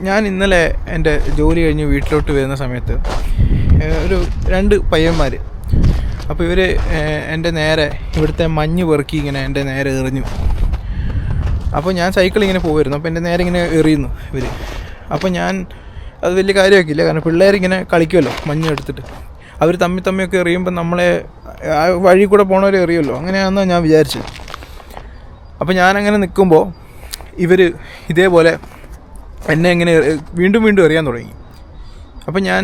ഞാൻ ഇന്നലെ എൻ്റെ ജോലി കഴിഞ്ഞ് വീട്ടിലോട്ട് വരുന്ന സമയത്ത് ഒരു 2 പയ്യന്മാർ, അപ്പോൾ ഇവർ എൻ്റെ നേരെ ഇവിടുത്തെ മഞ്ഞ് പെറുക്കി ഇങ്ങനെ എൻ്റെ നേരെ എറിഞ്ഞു. അപ്പോൾ ഞാൻ സൈക്കിൾ ഇങ്ങനെ പോകുമായിരുന്നു, അപ്പോൾ എൻ്റെ നേരെ ഇങ്ങനെ എറിയുന്നു ഇവർ. അപ്പോൾ ഞാൻ അത് വലിയ കാര്യമാക്കിയില്ല, കാരണം പിള്ളേരിങ്ങനെ കളിക്കുമല്ലോ മഞ്ഞ് എടുത്തിട്ട്. അവർ തമ്മിയൊക്കെ എറിയുമ്പോൾ നമ്മളെ ആ വഴി കൂടെ പോകണവരെ എറിയുമല്ലോ, അങ്ങനെയാണെന്നാണ് ഞാൻ വിചാരിച്ചത്. അപ്പോൾ ഞാനങ്ങനെ നിൽക്കുമ്പോൾ ഇവർ ഇതേപോലെ എന്നെ ഇങ്ങനെ വീണ്ടും എറിയാൻ തുടങ്ങി. അപ്പം ഞാൻ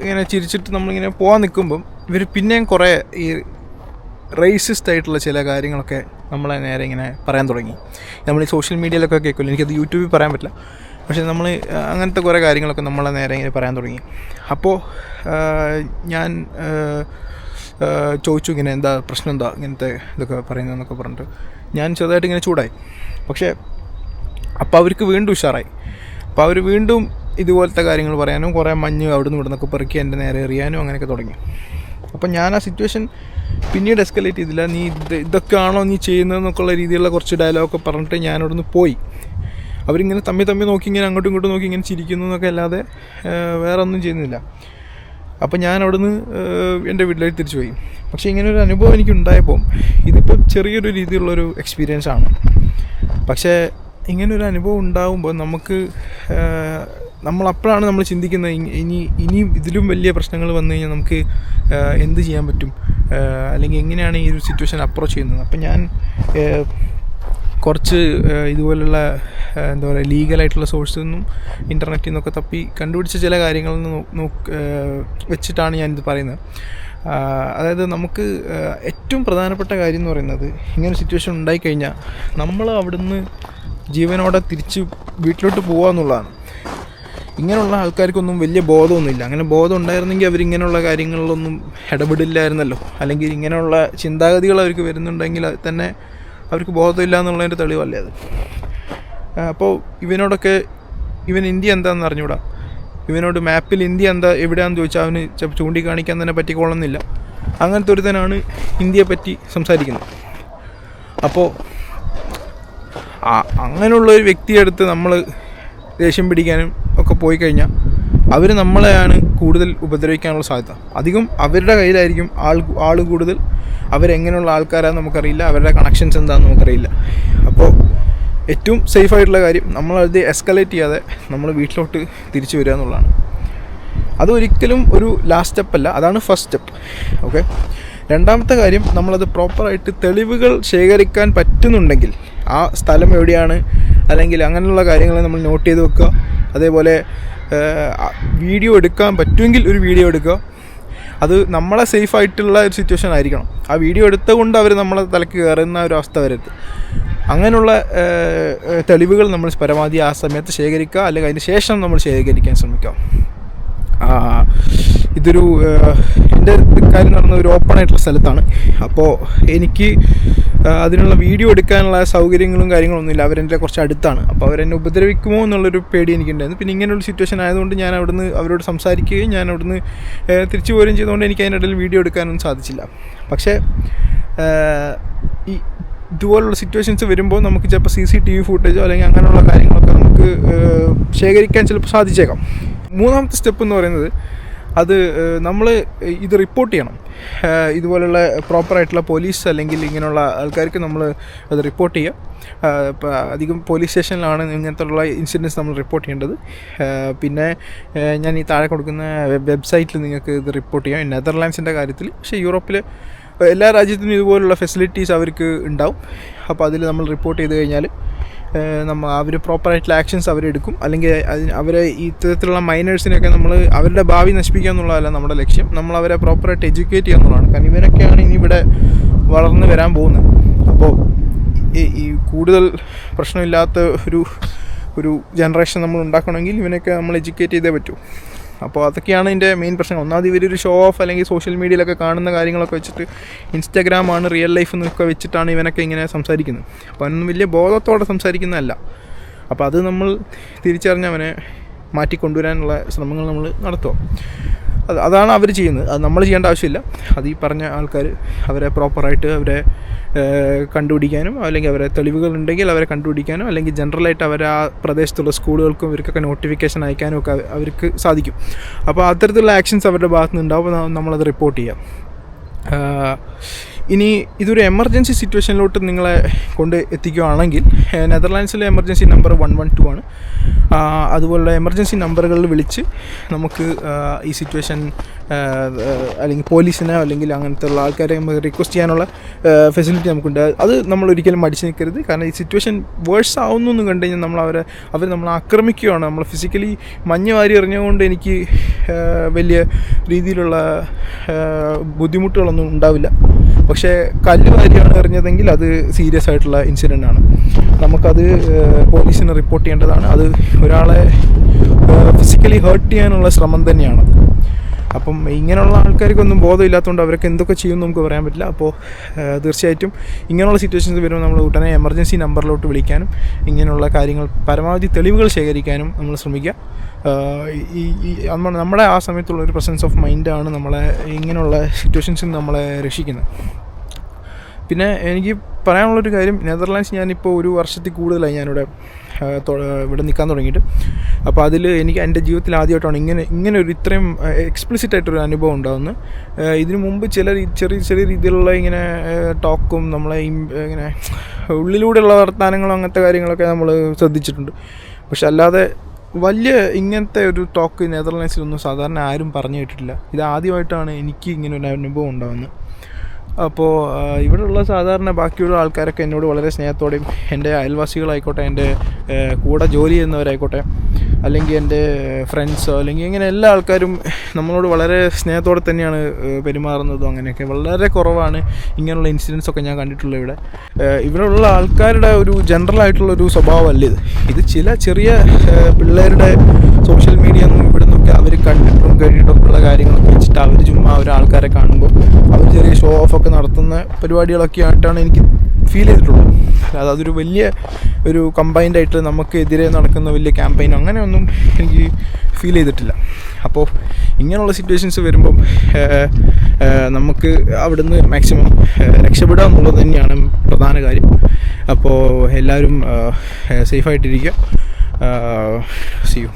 ഇങ്ങനെ ചിരിച്ചിട്ട് നമ്മളിങ്ങനെ പോകാൻ നിൽക്കുമ്പം ഇവർ പിന്നെയും കുറേ ഈ റേസിസ്റ്റ് ആയിട്ടുള്ള ചില കാര്യങ്ങളൊക്കെ നമ്മളെ നേരെ ഇങ്ങനെ പറയാൻ തുടങ്ങി. നമ്മൾ ഈ സോഷ്യൽ മീഡിയയിലൊക്കെ കേൾക്കുമല്ലോ, എനിക്കത് യൂട്യൂബിൽ പറയാൻ പറ്റില്ല, പക്ഷേ നമ്മൾ അങ്ങനത്തെ കുറേ കാര്യങ്ങളൊക്കെ നമ്മളെ നേരെ ഇങ്ങനെ പറയാൻ തുടങ്ങി. അപ്പോൾ ഞാൻ ചോദിച്ചു, ഇങ്ങനെ എന്താ പ്രശ്നം, എന്താ ഇങ്ങനത്തെ ഇതൊക്കെ പറയുന്നതെന്നൊക്കെ പറഞ്ഞിട്ട് ഞാൻ ചെറുതായിട്ട് ഇങ്ങനെ ചൂടായി. പക്ഷേ അപ്പോൾ അവർക്ക് വീണ്ടും ഉഷാറായി. അപ്പോൾ അവർ വീണ്ടും ഇതുപോലത്തെ കാര്യങ്ങൾ പറയാനും കുറേ മഞ്ഞ് അവിടുന്ന് ഇവിടുന്നൊക്കെ പെറുക്കി എൻ്റെ നേരെ എറിയാനും അങ്ങനെയൊക്കെ തുടങ്ങി. അപ്പം ഞാൻ ആ സിറ്റുവേഷൻ പിന്നീട് എസ്കലേറ്റ് ചെയ്തില്ല. നീ ഇതൊക്കെയാണോ നീ ചെയ്യുന്നതെന്നൊക്കെയുള്ള രീതിയിലുള്ള കുറച്ച് ഡയലോഗൊക്കെ പറഞ്ഞിട്ട് ഞാൻ അവിടുന്ന് പോയി. അവരിങ്ങനെ തമ്മി നോക്കി ഇങ്ങനെ അങ്ങോട്ടും ഇങ്ങോട്ടും നോക്കി ഇങ്ങനെ ചിരിക്കുന്നു എന്നൊക്കെ അല്ലാതെ വേറെ ഒന്നും ചെയ്യുന്നില്ല. അപ്പോൾ ഞാൻ അവിടുന്ന് എൻ്റെ വീട്ടിലേക്ക് തിരിച്ചു പോയി. പക്ഷേ ഇങ്ങനൊരു അനുഭവം എനിക്കുണ്ടായപ്പോൾ ഇതിപ്പോൾ ചെറിയൊരു രീതിയിലുള്ളൊരു എക്സ്പീരിയൻസ് ആണ്. പക്ഷേ ഇങ്ങനൊരു അനുഭവം ഉണ്ടാകുമ്പോൾ നമ്മളപ്പോഴാണ് നമ്മൾ ചിന്തിക്കുന്നത്, ഇനി ഇതിലും വലിയ പ്രശ്നങ്ങൾ വന്നു കഴിഞ്ഞാൽ നമുക്ക് എന്ത് ചെയ്യാൻ പറ്റും, അല്ലെങ്കിൽ എങ്ങനെയാണ് ഈ ഒരു സിറ്റുവേഷൻ അപ്രോച്ച് ചെയ്യുന്നത്. അപ്പം ഞാൻ കുറച്ച് ഇതുപോലുള്ള എന്താ പറയുക ലീഗലായിട്ടുള്ള സോഴ്സിൽ നിന്നും ഇൻ്റർനെറ്റിൽ നിന്നൊക്കെ തപ്പി കണ്ടുപിടിച്ച ചില കാര്യങ്ങളിൽ നിന്ന് വെച്ചിട്ടാണ് ഞാനിത് പറയുന്നത്. അതായത് നമുക്ക് ഏറ്റവും പ്രധാനപ്പെട്ട കാര്യം എന്ന് പറയുന്നത്, ഇങ്ങനെ സിറ്റുവേഷൻ ഉണ്ടായിക്കഴിഞ്ഞാൽ നമ്മൾ അവിടുന്ന് ജീവനോടെ തിരിച്ച് വീട്ടിലോട്ട് പോകുക എന്നുള്ളതാണ്. ഇങ്ങനെയുള്ള ആൾക്കാർക്കൊന്നും വലിയ ബോധമൊന്നുമില്ല. അങ്ങനെ ബോധം ഉണ്ടായിരുന്നെങ്കിൽ അവരിങ്ങനെയുള്ള കാര്യങ്ങളിലൊന്നും ഇടപെടില്ലായിരുന്നല്ലോ. അല്ലെങ്കിൽ ഇങ്ങനെയുള്ള ചിന്താഗതികൾ അവർക്ക് വരുന്നുണ്ടെങ്കിൽ തന്നെ അവർക്ക് ബോധമില്ല എന്നുള്ളതിൻ്റെ തെളിവല്ലേ അത്. അപ്പോൾ ഇവൻ ഇന്ത്യ എന്താണെന്ന് അറിഞ്ഞൂടാ. ഇവനോട് മാപ്പിൽ ഇന്ത്യ എവിടെയാണെന്ന് ചോദിച്ചാൽ അവന് ചിലപ്പോൾ ചൂണ്ടിക്കാണിക്കാൻ തന്നെ പറ്റിക്കൊള്ളുന്നില്ല. അങ്ങനത്തെ ഒരുത്തനാണ് ഇന്ത്യയെ പറ്റി സംസാരിക്കുന്നത്. അപ്പോൾ അങ്ങനെയുള്ളൊരു വ്യക്തിയെടുത്ത് നമ്മൾ ദേഷ്യം പിടിക്കാനും ഒക്കെ പോയി കഴിഞ്ഞാൽ അവർ നമ്മളെയാണ് കൂടുതൽ ഉപദ്രവിക്കാനുള്ള സാധ്യത. അധികം അവരുടെ കയ്യിലായിരിക്കും ആൾ കൂടുതൽ. അവരെങ്ങനെയുള്ള ആൾക്കാരാണെന്ന് നമുക്കറിയില്ല, അവരുടെ കണക്ഷൻസ് എന്താണെന്ന് നമുക്കറിയില്ല. അപ്പോൾ ഏറ്റവും സേഫായിട്ടുള്ള കാര്യം നമ്മളത് എസ്കലേറ്റ് ചെയ്യാതെ നമ്മൾ വീട്ടിലോട്ട് തിരിച്ചു വരിക എന്നുള്ളതാണ്. അതൊരിക്കലും ഒരു ലാസ്റ്റ് സ്റ്റെപ്പല്ല, അതാണ് ഫസ്റ്റ് സ്റ്റെപ്പ്. ഓക്കെ. രണ്ടാമത്തെ കാര്യം, നമ്മളത് പ്രോപ്പറായിട്ട് തെളിവുകൾ ശേഖരിക്കാൻ പറ്റുന്നുണ്ടെങ്കിൽ ആ സ്ഥലം എവിടെയാണ് അല്ലെങ്കിൽ അങ്ങനെയുള്ള കാര്യങ്ങൾ നമ്മൾ നോട്ട് ചെയ്ത് വെക്കുക. അതേപോലെ വീഡിയോ എടുക്കാൻ പറ്റുമെങ്കിൽ ഒരു വീഡിയോ എടുക്കുക. അത് നമ്മളെ സേഫായിട്ടുള്ള ഒരു സിറ്റുവേഷൻ ആയിരിക്കണം. ആ വീഡിയോ എടുത്തുകൊണ്ട് അവർ നമ്മളെ തലക്ക് കയറുന്ന ഒരു അവസ്ഥ വരരുത്. അങ്ങനെയുള്ള തെളിവുകൾ നമ്മൾ പരമാവധി ആ സമയത്ത് ശേഖരിക്കുക, അല്ലെങ്കിൽ അതിന് ശേഷം നമ്മൾ ശേഖരിക്കാൻ ശ്രമിക്കാം. ഇതൊരു എൻ്റെ കാര്യം നടന്ന ഒരു ഓപ്പൺ ആയിട്ടുള്ള സ്ഥലത്താണ്. അപ്പോൾ എനിക്ക് അതിനുള്ള വീഡിയോ എടുക്കാനുള്ള സൗകര്യങ്ങളും കാര്യങ്ങളൊന്നുമില്ല. അവരെൻ്റെ കുറച്ച് അടുത്താണ്. അപ്പോൾ അവരെന്നെ ഉപദ്രവിക്കുമോ എന്നുള്ളൊരു പേടി എനിക്കുണ്ടായിരുന്നു. പിന്നെ ഇങ്ങനെയുള്ള സിറ്റുവേഷൻ ആയതുകൊണ്ട് ഞാൻ അവിടുന്ന് അവരോട് സംസാരിക്കുകയും ഞാൻ അവിടുന്ന് തിരിച്ചു പോരുകയും ചെയ്തുകൊണ്ട് എനിക്ക് അതിനിടയിൽ വീഡിയോ എടുക്കാനൊന്നും സാധിച്ചില്ല. പക്ഷേ ഈ ഇതുപോലുള്ള സിറ്റുവേഷൻസ് വരുമ്പോൾ നമുക്ക് ചിലപ്പോൾ CCTV ഫുട്ടേജോ അല്ലെങ്കിൽ അങ്ങനെയുള്ള കാര്യങ്ങളൊക്കെ നമുക്ക് ശേഖരിക്കാൻ ചിലപ്പോൾ സാധിച്ചേക്കാം. മൂന്നാമത്തെ സ്റ്റെപ്പ് എന്ന് പറയുന്നത്, അത് നമ്മൾ ഇത് റിപ്പോർട്ട് ചെയ്യണം. ഇതുപോലുള്ള പ്രോപ്പറായിട്ടുള്ള പോലീസ് അല്ലെങ്കിൽ ഇങ്ങനെയുള്ള ആൾക്കാർക്ക് നമ്മൾ അത് റിപ്പോർട്ട് ചെയ്യുക. ഇപ്പോൾ അധികം പോലീസ് സ്റ്റേഷനിലാണ് ഇങ്ങനത്തുള്ള ഇൻസിഡൻസ് നമ്മൾ റിപ്പോർട്ട് ചെയ്യേണ്ടത്. പിന്നെ ഞാൻ ഈ താഴെ കൊടുക്കുന്ന വെബ്സൈറ്റിൽ നിങ്ങൾക്ക് ഇത് റിപ്പോർട്ട് ചെയ്യാം. നെതർലാൻഡ്സിൻ്റെ കാര്യത്തിൽ. പക്ഷേ യൂറോപ്പിൽ എല്ലാ രാജ്യത്തിനും ഇതുപോലുള്ള ഫെസിലിറ്റീസ് അവർക്ക് ഉണ്ടാവും. അപ്പോൾ അതിൽ നമ്മൾ റിപ്പോർട്ട് ചെയ്ത് കഴിഞ്ഞാൽ അവർ പ്രോപ്പറായിട്ടുള്ള ആക്ഷൻസ് അവരെടുക്കും. അല്ലെങ്കിൽ അവരെ ഈ ഇത്തരത്തിലുള്ള മൈനേഴ്സിനെയൊക്കെ നമ്മൾ അവരുടെ ഭാവി നശിപ്പിക്കുക എന്നുള്ളതല്ല നമ്മുടെ ലക്ഷ്യം. നമ്മൾ അവരെ പ്രോപ്പറായിട്ട് എഡ്യൂക്കേറ്റ് ചെയ്യുക എന്നുള്ളതാണ്. കാരണം ഇവരൊക്കെയാണ് ഇനി ഇവിടെ വളർന്ന് വരാൻ പോകുന്നത്. അപ്പോൾ ഈ കൂടുതൽ പ്രശ്നമില്ലാത്ത ഒരു ജനറേഷൻ നമ്മൾ ഉണ്ടാക്കണമെങ്കിൽ ഇവനൊക്കെ നമ്മൾ എഡ്യൂക്കേറ്റ് ചെയ്തേ പറ്റൂ. അപ്പോൾ അതൊക്കെയാണ് ഇതിൻ്റെ മെയിൻ പ്രശ്നം. ഒന്നാമത് ഇവരൊരു ഷോ ഓഫ് അല്ലെങ്കിൽ സോഷ്യൽ മീഡിയയിലൊക്കെ കാണുന്ന കാര്യങ്ങളൊക്കെ വെച്ചിട്ട് ഇൻസ്റ്റാഗ്രാമാണ് റിയൽ ലൈഫ് എന്നൊക്കെ വെച്ചിട്ടാണ് ഇവനൊക്കെ ഇങ്ങനെ സംസാരിക്കുന്നത്. അപ്പോൾ അതൊന്നും വലിയ ബോധത്തോടെ സംസാരിക്കുന്നതല്ല. അപ്പോൾ അത് നമ്മൾ തിരിച്ചറിഞ്ഞ് അവനെ മാറ്റിക്കൊണ്ടുവരാനുള്ള ശ്രമങ്ങൾ നമ്മൾ നടത്തുക. അതാണ് അവർ ചെയ്യുന്നത്. അത് നമ്മൾ ചെയ്യേണ്ട ആവശ്യമില്ല. അത് ഈ പറഞ്ഞ ആൾക്കാർ അവരെ പ്രോപ്പറായിട്ട് അവരെ കണ്ടുപിടിക്കാനും, അല്ലെങ്കിൽ അവരെ തെളിവുകളുണ്ടെങ്കിൽ അവരെ കണ്ടുപിടിക്കാനും, അല്ലെങ്കിൽ ജനറലായിട്ട് അവർ ആ പ്രദേശത്തുള്ള സ്കൂളുകൾക്കും ഇവർക്കൊക്കെ നോട്ടിഫിക്കേഷൻ അയക്കാനും ഒക്കെ അവർക്ക് സാധിക്കും. അപ്പോൾ അത്തരത്തിലുള്ള ആക്ഷൻസ് അവരുടെ ഭാഗത്ത് നിന്ന് ഉണ്ടാവും. നമ്മളത് റിപ്പോർട്ട് ചെയ്യാം. ഇനി ഇതൊരു എമർജൻസി സിറ്റുവേഷനിലോട്ട് നിങ്ങളെ കൊണ്ട് എത്തിക്കുകയാണെങ്കിൽ നെതർലാൻഡ്സിലെ എമർജൻസി നമ്പർ 112 ആണ്. അതുപോലുള്ള എമർജൻസി നമ്പറുകളിൽ വിളിച്ച് നമുക്ക് ഈ സിറ്റുവേഷൻ അല്ലെങ്കിൽ പോലീസിനെ അല്ലെങ്കിൽ അങ്ങനത്തെ ഉള്ള ആൾക്കാരെ നമുക്ക് റിക്വസ്റ്റ് ചെയ്യാനുള്ള ഫെസിലിറ്റി നമുക്കുണ്ട്. അത് നമ്മൾ ഒരിക്കലും മടിച്ച് നിൽക്കരുത്. കാരണം ഈ സിറ്റുവേഷൻ വേഴ്സ് ആവുന്നു എന്ന് കണ്ടു കഴിഞ്ഞാൽ അവർ നമ്മളെ ആക്രമിക്കുകയാണ്. നമ്മൾ ഫിസിക്കലി മഞ്ഞ് വാരി എറിഞ്ഞുകൊണ്ട് എനിക്ക് വലിയ രീതിയിലുള്ള ബുദ്ധിമുട്ടുകളൊന്നും ഉണ്ടാവില്ല. പക്ഷേ കല്ല് വാരിയാണ് എറിഞ്ഞതെങ്കിൽ അത് സീരിയസ് ആയിട്ടുള്ള ഇൻസിഡൻ്റ് ആണ്. നമുക്കത് പോലീസിന് റിപ്പോർട്ട് ചെയ്യേണ്ടതാണ്. അത് ഒരാളെ ഫിസിക്കലി ഹേർട്ട് ചെയ്യാനുള്ള ശ്രമം തന്നെയാണ്. അപ്പം ഇങ്ങനെയുള്ള ആൾക്കാർക്കൊന്നും ബോധമില്ലാത്തതുകൊണ്ട് അവരൊക്കെ എന്തൊക്കെ ചെയ്യുമെന്ന് നമുക്ക് പറയാൻ പറ്റില്ല. അപ്പോൾ തീർച്ചയായിട്ടും ഇങ്ങനെയുള്ള സിറ്റുവേഷൻസ് വരുമ്പോൾ നമ്മൾ ഉടനെ എമർജൻസി നമ്പറിലോട്ട് വിളിക്കാനും ഇങ്ങനെയുള്ള കാര്യങ്ങൾ പരമാവധി തെളിവുകൾ ശേഖരിക്കാനും നമ്മൾ ശ്രമിക്കുക. നമ്മുടെ ആ സമയത്തുള്ള ഒരു പ്രസൻസ് ഓഫ് മൈൻഡാണ് നമ്മളെ ഇങ്ങനെയുള്ള സിറ്റുവേഷൻസിൽ നമ്മളെ രക്ഷിക്കുന്നത്. പിന്നെ എനിക്ക് പറയാനുള്ളൊരു കാര്യം, നെതർലാൻഡ്സ് ഞാനിപ്പോൾ 1 വർഷത്തിൽ കൂടുതലായി ഞാനിവിടെ നിൽക്കാൻ തുടങ്ങിയിട്ട്. അപ്പോൾ അതിൽ എനിക്ക് എൻ്റെ ജീവിതത്തിൽ ആദ്യമായിട്ടാണ് ഇങ്ങനെ ഒരു ഇത്രയും എക്സ്പ്ലിസിറ്റ് ആയിട്ടൊരു അനുഭവം ഉണ്ടാകുന്നത്. ഇതിനു മുമ്പ് ചെറിയ രീതിയിലുള്ള ഇങ്ങനെ ടോക്കും നമ്മളെ ഇങ്ങനെ ഉള്ളിലൂടെയുള്ള വർത്തമാനങ്ങളും അങ്ങനത്തെ കാര്യങ്ങളൊക്കെ നമ്മൾ ശ്രദ്ധിച്ചിട്ടുണ്ട്. പക്ഷെ അല്ലാതെ വലിയ ഇങ്ങനത്തെ ഒരു ടോക്ക് നെതർലാൻഡ്സിലൊന്നും സാധാരണ ആരും പറഞ്ഞു കേട്ടിട്ടില്ല. ഇത് ആദ്യമായിട്ടാണ് എനിക്ക് ഇങ്ങനെ ഒരു അനുഭവം ഉണ്ടാകുന്നത്. അപ്പോൾ ഇവിടെയുള്ള സാധാരണ ബാക്കിയുള്ള ആൾക്കാരൊക്കെ എന്നോട് വളരെ സ്നേഹത്തോടെയും, എൻ്റെ അയൽവാസികളായിക്കോട്ടെ, എൻ്റെ കൂടെ ജോലി ചെയ്യുന്നവരായിക്കോട്ടെ, അല്ലെങ്കിൽ എൻ്റെ ഫ്രണ്ട്സോ, അല്ലെങ്കിൽ ഇങ്ങനെ എല്ലാ ആൾക്കാരും നമ്മളോട് വളരെ സ്നേഹത്തോടെ തന്നെയാണ് പെരുമാറുന്നതും. അങ്ങനെയൊക്കെ വളരെ കുറവാണ് ഇങ്ങനെയുള്ള ഇൻസിഡൻസ് ഒക്കെ ഞാൻ കണ്ടിട്ടുള്ളത്. ഇവിടെയുള്ള ആൾക്കാരുടെ ഒരു ജനറലായിട്ടുള്ളൊരു സ്വഭാവമല്ല ഇത് ചില ചെറിയ പിള്ളേരുടെ സോഷ്യൽ മീഡിയ ഇവിടെ നിന്നൊക്കെ അവർ കഴിഞ്ഞിട്ടൊക്കെയുള്ള കാര്യങ്ങളൊക്കെ വെച്ചിട്ട് അവർ ചുമ്മാ ആൾക്കാരെ കാണുമ്പോൾ അവർ ചെറിയ ഷോ ഓഫൊക്കെ നടത്തുന്ന പരിപാടികളൊക്കെ ആയിട്ടാണ് എനിക്ക് ഫീൽ ചെയ്തിട്ടുള്ളത്. അതൊരു വലിയ ഒരു കമ്പൈൻഡായിട്ട് നമുക്കെതിരെ നടക്കുന്ന വലിയ ക്യാമ്പയിനോ അങ്ങനെയൊന്നും എനിക്ക് ഫീൽ ചെയ്തിട്ടില്ല. അപ്പോൾ ഇങ്ങനെയുള്ള സിറ്റുവേഷൻസ് വരുമ്പം നമുക്ക് അവിടുന്ന് മാക്സിമം രക്ഷപ്പെടുക എന്നുള്ളത് തന്നെയാണ് പ്രധാന കാര്യം. അപ്പോൾ എല്ലാവരും സേഫായിട്ടിരിക്കുക. See you.